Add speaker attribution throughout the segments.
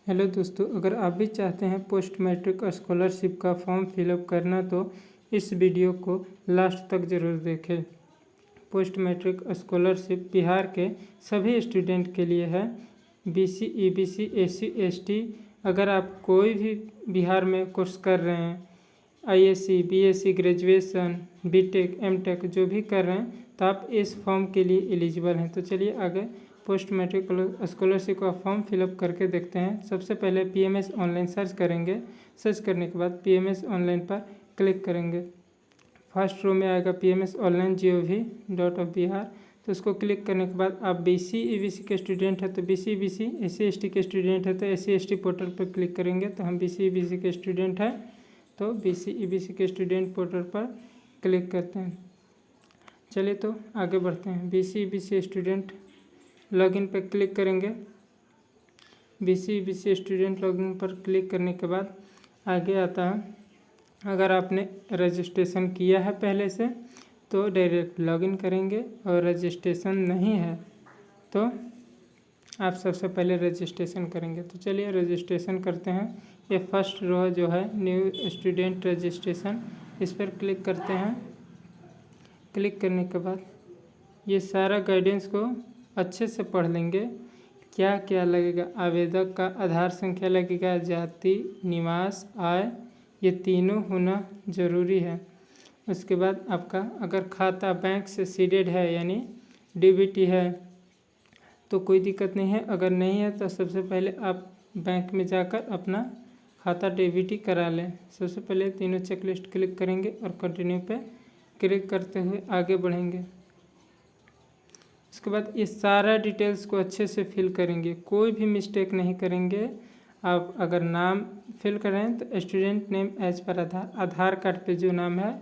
Speaker 1: Hello दोस्तों, अगर आप भी चाहते हैं पोस्ट मैट्रिक स्कॉलरशिप का फॉर्म फिलअप करना तो इस वीडियो को लास्ट तक ज़रूर देखें। पोस्ट मैट्रिक स्कॉलरशिप बिहार के सभी स्टूडेंट के लिए है। बीसी, ईबीसी, एससी, एसटी, अगर आप कोई भी बिहार में कोर्स कर रहे हैं, ISC, BSc, graduation, BTech, MTech जो भी कर रहे हैं, तो आप इस फॉर्म के लिए एलिजिबल हैं। तो चलिए आगे पोस्ट मैट्रिक स्कॉलरशिप का फॉर्म फिलअप करके देखते हैं। सबसे पहले पीएमएस ऑनलाइन सर्च करेंगे। सर्च करने के बाद पीएमएस ऑनलाइन पर क्लिक करेंगे। फर्स्ट रो में आएगा pmsonline.gov.bihr। तो उसको क्लिक करने के बाद आप बीसी ईबीसी के स्टूडेंट है तो बीसी ईबीसी, एससी एसटी के स्टूडेंट है तो एससी एसटी पोर्टल पर क्लिक करेंगे। तो हम बीसी ईबीसी के स्टूडेंट हैं तो बीसी ईबीसी के स्टूडेंट पोर्टल पर क्लिक करते हैं। चलिए तो आगे बढ़ते हैं। बीसी ईबीसी स्टूडेंट लॉगिन पर क्लिक करेंगे। बीसी ईबीसी स्टूडेंट लॉगिन पर क्लिक करने के बाद आगे आता है, अगर आपने रजिस्ट्रेशन किया है पहले से तो डायरेक्ट लॉगिन करेंगे, और रजिस्ट्रेशन नहीं है तो आप सबसे पहले रजिस्ट्रेशन करेंगे। तो चलिए रजिस्ट्रेशन करते हैं। ये फर्स्ट रो जो है न्यू स्टूडेंट रजिस्ट्रेशन, इस पर क्लिक करते हैं। क्लिक करने के बाद ये सारा गाइडेंस को अच्छे से पढ़ लेंगे। क्या क्या लगेगा, आवेदक का आधार संख्या लगेगा, जाति, निवास, आय, ये तीनों होना ज़रूरी है। उसके बाद आपका अगर खाता बैंक से सीडेड है यानी डीबीटी है तो कोई दिक्कत नहीं है। अगर नहीं है तो सबसे पहले आप बैंक में जाकर अपना खाता डीबीटी करा लें। सबसे पहले तीनों चेकलिस्ट क्लिक करेंगे और कंटिन्यू पे क्लिक करते हुए आगे बढ़ेंगे। उसके बाद ये सारा डिटेल्स को अच्छे से फिल करेंगे, कोई भी मिस्टेक नहीं करेंगे। आप अगर नाम फिल करें तो स्टूडेंट नेम एज पर आधार कार्ड पे जो नाम है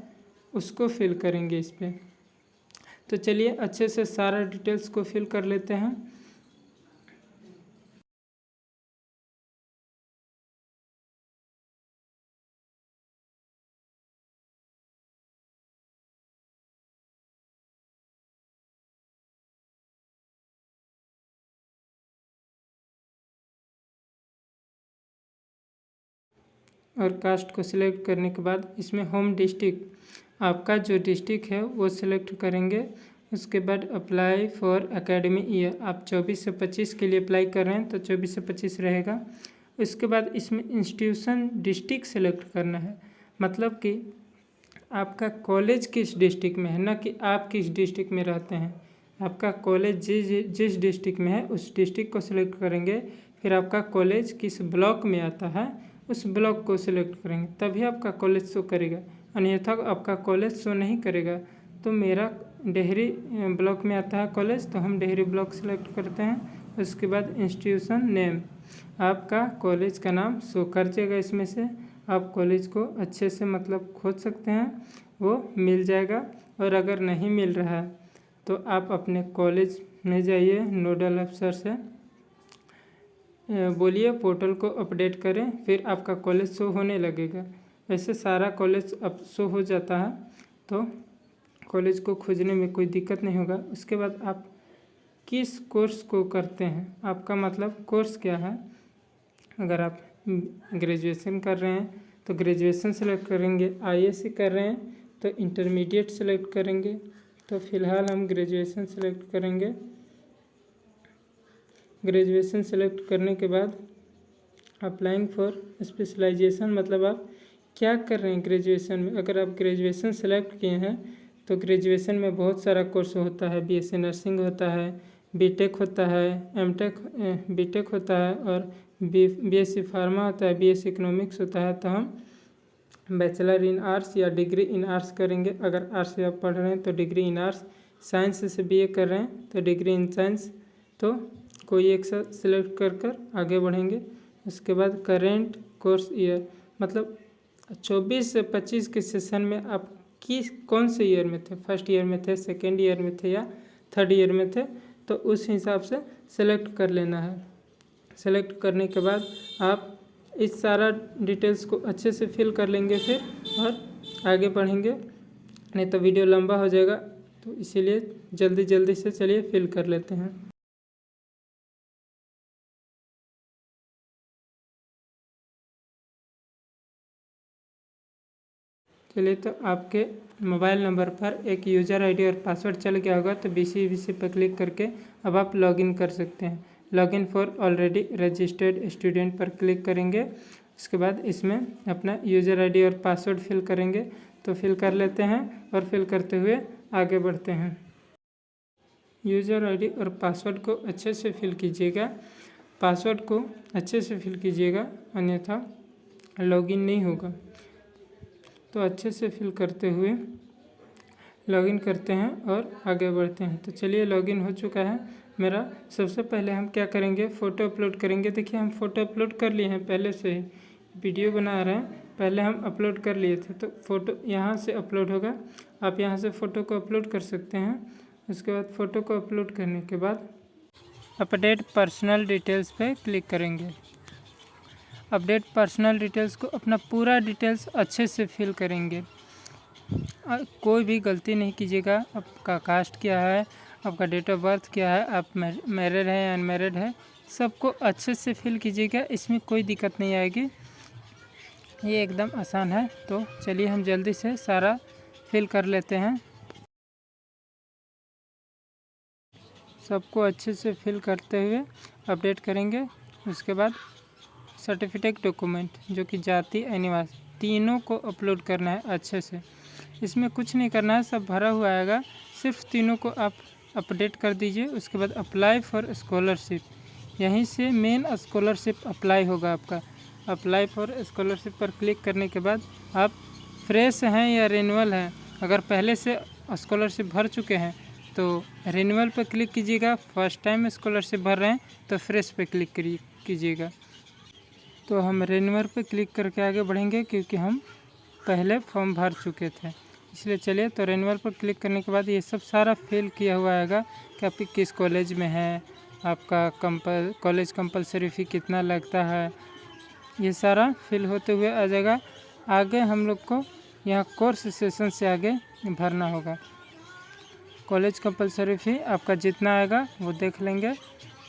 Speaker 1: उसको फिल करेंगे इस पर। तो चलिए अच्छे से सारा डिटेल्स को फिल कर लेते हैं। और कास्ट को सिलेक्ट करने के बाद इसमें होम डिस्ट्रिक्ट, आपका जो डिस्ट्रिक्ट है वो सिलेक्ट करेंगे। उसके बाद अप्लाई फॉर एकेडमिक ईयर, आप 24 से 25 के लिए अप्लाई कर रहे हैं तो 24 से 25 रहेगा। उसके बाद इसमें इंस्टीट्यूशन डिस्ट्रिक्ट सेलेक्ट करना है, मतलब कि आपका कॉलेज किस डिस्ट्रिक्ट में है, ना कि आप किस डिस्ट्रिक्ट में रहते हैं। आपका कॉलेज जिस डिस्ट्रिक्ट में है उस डिस्ट्रिक्ट को सिलेक्ट करेंगे। फिर आपका कॉलेज किस ब्लॉक में आता है उस ब्लॉक को सिलेक्ट करेंगे, तभी आपका कॉलेज शो करेगा, अन्यथा आपका कॉलेज शो नहीं करेगा। तो मेरा डेहरी ब्लॉक में आता है कॉलेज तो हम डेहरी ब्लॉक सेलेक्ट करते हैं। उसके बाद इंस्टीट्यूशन नेम, आपका कॉलेज का नाम शो कर जाएगा। इसमें से आप कॉलेज को अच्छे से मतलब खोज सकते हैं, वो मिल जाएगा। और अगर नहीं मिल रहा है तो आप अपने कॉलेज में जाइए, नोडल अफसर से बोलिए पोर्टल को अपडेट करें, फिर आपका कॉलेज शो होने लगेगा। ऐसे सारा कॉलेज अब शो हो जाता है तो कॉलेज को खोजने में कोई दिक्कत नहीं होगा। उसके बाद आप किस कोर्स को करते हैं, आपका मतलब कोर्स क्या है। अगर आप ग्रेजुएशन कर रहे हैं तो ग्रेजुएशन सेलेक्ट करेंगे, आईएससी कर रहे हैं तो इंटरमीडिएट सेलेक्ट करेंगे। तो फ़िलहाल हम ग्रेजुएशन सेलेक्ट करेंगे। ग्रेजुएशन सेलेक्ट करने के बाद अप्लाइंग फॉर स्पेशलाइजेशन, मतलब आप क्या कर रहे हैं ग्रेजुएशन में। अगर आप ग्रेजुएशन सेलेक्ट किए हैं तो ग्रेजुएशन में बहुत सारा कोर्स होता है, बीएससी नर्सिंग होता है, बीटेक होता है, एमटेक बीटेक होता है, और बीएससी फार्मा होता है, बीएससी इकोनॉमिक्स होता है। तो हम बैचलर इन आर्ट्स या डिग्री इन आर्ट्स करेंगे। अगर आर्ट्स से आप पढ़ रहे हैं तो डिग्री इन आर्ट्स, साइंस से बीए कर रहे हैं तो डिग्री इन साइंस। तो कोई एक सा सिलेक्ट कर आगे बढ़ेंगे। उसके बाद करेंट कोर्स ईयर, मतलब 24 से 25 के सेशन में आप कौन से ईयर में थे, फर्स्ट ईयर में थे, सेकेंड ईयर में थे या थर्ड ईयर में थे, तो उस हिसाब से सेलेक्ट कर लेना है। सेलेक्ट करने के बाद आप इस सारा डिटेल्स को अच्छे से फिल कर लेंगे फिर, और आगे बढ़ेंगे, नहीं तो वीडियो लंबा हो जाएगा। तो इसीलिए जल्दी से चलिए फिल कर लेते हैं। चलिए, तो आपके मोबाइल नंबर पर एक यूज़र आईडी और पासवर्ड चल गया होगा, तो BCEBC पर क्लिक करके अब आप लॉगिन कर सकते हैं। Login for already registered student पर क्लिक करेंगे। उसके बाद इसमें अपना यूज़र आईडी और पासवर्ड फिल करेंगे, तो फिल कर लेते हैं और फिल करते हुए आगे बढ़ते हैं। यूज़र आईडी और पासवर्ड को अच्छे से फिल कीजिएगा, पासवर्ड को अच्छे से फिल कीजिएगा, अन्यथा लॉगिन नहीं होगा। तो अच्छे से फिल करते हुए लॉगिन करते हैं और आगे बढ़ते हैं। तो चलिए, लॉगिन हो चुका है मेरा। सबसे पहले हम क्या करेंगे, फ़ोटो अपलोड करेंगे। देखिए, हम फ़ोटो अपलोड कर लिए हैं पहले से ही, वीडियो बना रहे हैं, पहले हम अपलोड कर लिए थे, तो फ़ोटो यहाँ से अपलोड होगा। आप यहाँ से फ़ोटो को अपलोड कर सकते हैं। उसके बाद फ़ोटो को अपलोड करने के बाद अपडेट पर्सनल डिटेल्स पे क्लिक करेंगे। अपडेट पर्सनल डिटेल्स को अपना पूरा डिटेल्स अच्छे से फिल करेंगे, कोई भी गलती नहीं कीजिएगा। आपका कास्ट क्या है, आपका डेट ऑफ बर्थ क्या है, आप मैरिड है या अनमैरिड है, सबको अच्छे से फिल कीजिएगा। इसमें कोई दिक्कत नहीं आएगी, ये एकदम आसान है। तो चलिए, हम जल्दी से सारा फिल कर लेते हैं। सबको अच्छे से फिल करते हुए अपडेट करेंगे। उसके बाद सर्टिफिकेट डॉक्यूमेंट, जो कि जाति निवास, तीनों को अपलोड करना है अच्छे से। इसमें कुछ नहीं करना है, सब भरा हुआ आएगा, सिर्फ तीनों को आप अपडेट कर दीजिए। उसके बाद अप्लाई फॉर स्कॉलरशिप, यहीं से मेन स्कॉलरशिप अप्लाई होगा आपका। अप्लाई फॉर स्कॉलरशिप पर क्लिक करने के बाद आप फ्रेश हैं या रिन्यूअल हैं। अगर पहले से स्कॉलरशिप भर चुके हैं तो रिन्यूअल पर क्लिक कीजिएगा, फर्स्ट टाइम स्कॉलरशिप भर रहे हैं तो फ्रेश पे क्लिक कीजिएगा। तो हम रिन्यूअल पे क्लिक करके आगे बढ़ेंगे, क्योंकि हम पहले फॉर्म भर चुके थे, इसलिए। चलिए, तो रिन्यूअल पर क्लिक करने के बाद ये सब सारा फिल किया हुआ आएगा कि आप किस कॉलेज में हैं, आपका कॉलेज कंपलसरी फ़ी कितना लगता है, ये सारा फिल होते हुए आ जाएगा। आगे हम लोग को यहाँ कोर्स सेशन से आगे भरना होगा। कॉलेज कंपलसरी फ़ी आपका जितना आएगा वो देख लेंगे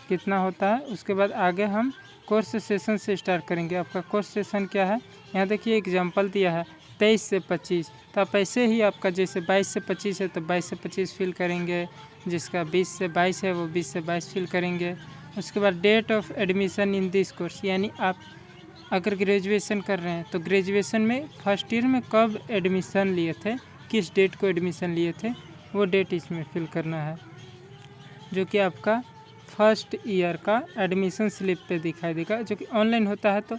Speaker 1: कितना होता है। उसके बाद आगे हम कोर्स सेशन से स्टार्ट करेंगे। आपका कोर्स सेशन क्या है, यहाँ देखिए एग्जांपल दिया है 23 से 25, तो आप ऐसे ही आपका जैसे 22 से 25 है तो 22 से 25 फिल करेंगे, जिसका 20 से 22 है वो 20 से 22 फिल करेंगे। उसके बाद date of admission in this course, यानी आप अगर ग्रेजुएशन कर रहे हैं तो ग्रेजुएशन में फर्स्ट ईयर में कब एडमिशन लिए थे, किस डेट को एडमिशन लिए थे, वो डेट इसमें फिल करना है, जो कि आपका फर्स्ट ईयर का एडमिशन स्लिप पे दिखाई देगा, जो कि ऑनलाइन होता है। तो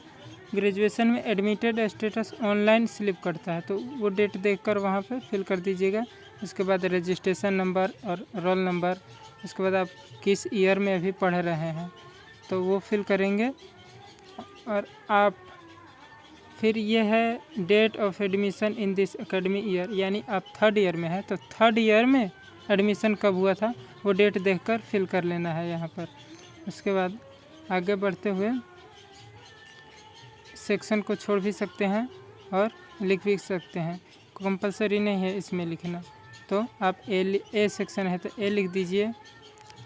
Speaker 1: ग्रेजुएशन में एडमिटेड स्टेटस ऑनलाइन स्लिप करता है, तो वो डेट देखकर वहाँ पे फिल कर दीजिएगा। उसके बाद रजिस्ट्रेशन नंबर और रोल नंबर, उसके बाद आप किस ईयर में अभी पढ़ रहे हैं तो वो फिल करेंगे। और आप फिर ये है date of admission in this academy year, यानी आप थर्ड ईयर में है तो थर्ड ईयर में एडमिशन कब हुआ था वो डेट देखकर फिल कर लेना है यहाँ पर। उसके बाद आगे बढ़ते हुए सेक्शन को छोड़ भी सकते हैं और लिख भी सकते हैं, कंपलसरी नहीं है इसमें लिखना। तो आप ए सेक्शन है तो ए लिख दीजिए,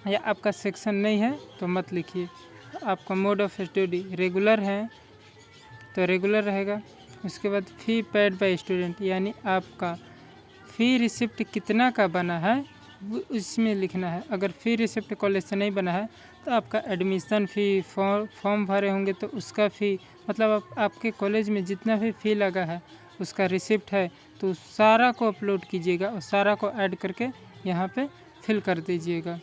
Speaker 1: या आपका सेक्शन नहीं है तो मत लिखिए। आपका मोड ऑफ स्टडी रेगुलर है तो रेगुलर रहेगा। उसके बाद फ़ी पेड बाय स्टूडेंट, यानी आपका फ़ी रिसिप्ट कितना का बना है वो इसमें लिखना है। अगर फ़ी रिसिप्ट कॉलेज से नहीं बना है तो आपका एडमिशन फ़ी, फॉर्म भरे होंगे तो उसका फ़ी, मतलब आपके कॉलेज में जितना भी फ़ी लगा है उसका रिसिप्ट है तो सारा को अपलोड कीजिएगा और सारा को ऐड करके यहाँ पे फिल कर दीजिएगा।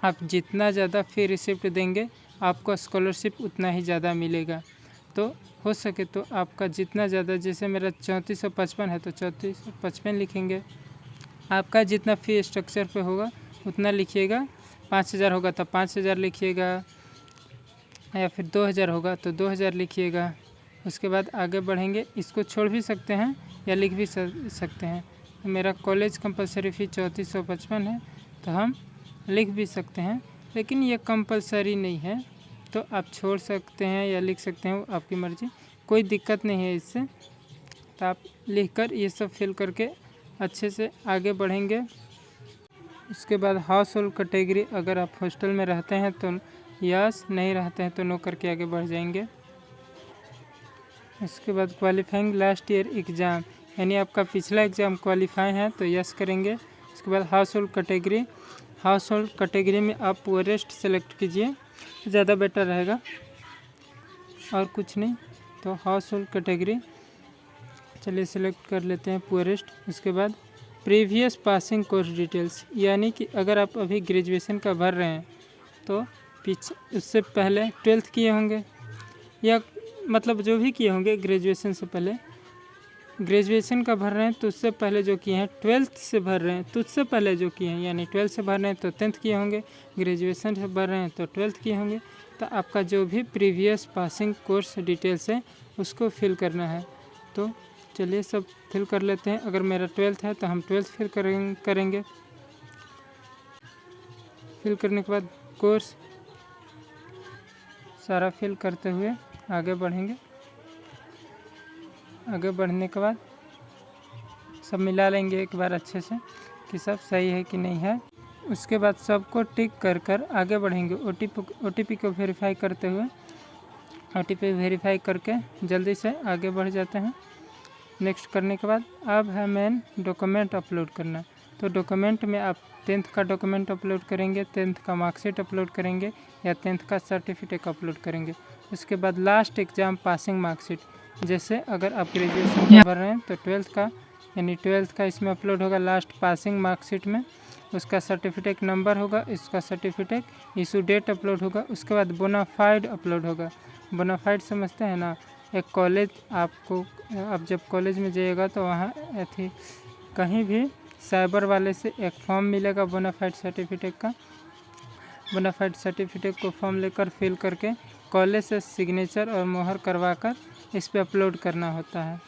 Speaker 1: आप जितना ज़्यादा फ़ी रिसिप्ट देंगे आपको स्कॉलरशिप उतना ही ज़्यादा मिलेगा। तो हो सके तो आपका जितना ज़्यादा, जैसे मेरा 3455 है तो 3455 लिखेंगे। आपका जितना फ़ी स्ट्रक्चर पे होगा उतना लिखिएगा। 5000 होगा तो 5000 लिखिएगा, या फिर 2000 होगा तो 2000 लिखिएगा। उसके बाद आगे बढ़ेंगे, इसको छोड़ भी सकते हैं या लिख भी सकते हैं। मेरा कॉलेज कंपलसरी फ़ी 3455 है तो हम लिख भी सकते हैं, लेकिन ये कंपलसरी नहीं है तो आप छोड़ सकते हैं या लिख सकते हैं, आपकी मर्ज़ी, कोई दिक्कत नहीं है इससे। तो आप लिखकर ये सब फिल करके अच्छे से आगे बढ़ेंगे। उसके बाद हाउस होल्ड कैटेगरी, अगर आप हॉस्टल में रहते हैं तो यस, नहीं रहते हैं तो नो करके आगे बढ़ जाएंगे। इसके बाद क्वालिफाइंग लास्ट ईयर एग्ज़ाम, यानी आपका पिछला एग्ज़ाम क्वालिफाई है तो यस करेंगे। उसके बाद house hold category, house hold category में आप पुअरेस्ट सेलेक्ट कीजिए, ज़्यादा बेटर रहेगा और कुछ नहीं। तो हाउस होल्ड कैटेगरी चलिए सिलेक्ट कर लेते हैं पुअरेस्ट। उसके बाद प्रीवियस पासिंग कोर्स डिटेल्स, यानी कि अगर आप अभी ग्रेजुएशन का भर रहे हैं तो पीछे उससे पहले 12th किए होंगे या मतलब जो भी किए होंगे ग्रेजुएशन से पहले, ग्रेजुएशन का भर रहे हैं तो उससे पहले जो किए हैं, 12th से भर रहे हैं तो उससे पहले जो किए हैं, यानी 12th से भर रहे हैं तो 10th किए होंगे, ग्रेजुएशन से भर रहे हैं तो 12th किए होंगे। तो आपका जो भी प्रीवियस पासिंग कोर्स डिटेल्स है उसको फिल करना है। तो चलिए सब फिल कर लेते हैं। अगर मेरा 12th है तो हम 12th फिल करेंगे। फिल करने के बाद कोर्स सारा फिल करते हुए आगे बढ़ेंगे। आगे बढ़ने के बाद सब मिला लेंगे एक बार अच्छे से कि सब सही है कि नहीं है। उसके बाद सबको टिक कर आगे बढ़ेंगे। OTP को वेरीफाई करते हुए, OTP वेरीफाई करके जल्दी से आगे बढ़ जाते हैं। नेक्स्ट करने के बाद अब है मेन डॉक्यूमेंट अपलोड करना। तो डॉक्यूमेंट में आप 10th का डॉक्यूमेंट अपलोड करेंगे, 10th का मार्कशीट अपलोड करेंगे या 10th का सर्टिफिकेट अपलोड करेंगे। उसके बाद लास्ट एग्ज़ाम पासिंग मार्कशीट, जैसे अगर आप ग्रेजुएशन का भर रहे हैं तो 12th का यानी 12th का इसमें अपलोड होगा लास्ट पासिंग मार्कशीट में। उसका सर्टिफिकेट नंबर होगा, इसका सर्टिफिकेट इशू डेट अपलोड होगा। उसके बाद बोनाफाइड अपलोड होगा। बोनाफाइड समझते हैं ना, एक कॉलेज आपको, आप जब कॉलेज में जाइएगा तो वहाँ कहीं भी साइबर वाले से एक फॉर्म मिलेगा बोनाफाइड सर्टिफिकेट का। बोनाफाइड सर्टिफिकेट को फॉर्म लेकर फिल करके कॉलेज से सिग्नेचर और मोहर करवा कर इस पर अपलोड करना होता है।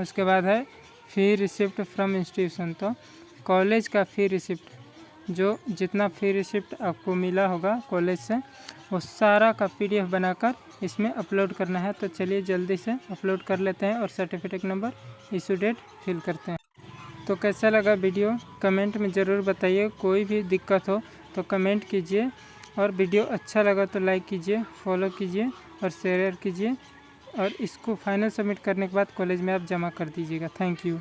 Speaker 1: उसके बाद है फ़ी रिसिप्ट फ्रॉम इंस्टीट्यूशन। तो कॉलेज का फ़ी रिसिप्ट, जो जितना फ़ी रिसिप्ट आपको मिला होगा कॉलेज से, वो सारा का PDF बनाकर इसमें अपलोड करना है। तो चलिए जल्दी से अपलोड कर लेते हैं और certificate number, issue date fill करते हैं। तो कैसा लगा वीडियो कमेंट में ज़रूर बताइए। कोई भी दिक्कत हो तो कमेंट कीजिए और वीडियो अच्छा लगा तो लाइक कीजिए, फॉलो कीजिए और शेयर कीजिए। और इसको फाइनल सबमिट करने के बाद कॉलेज में आप जमा कर दीजिएगा। Thank you.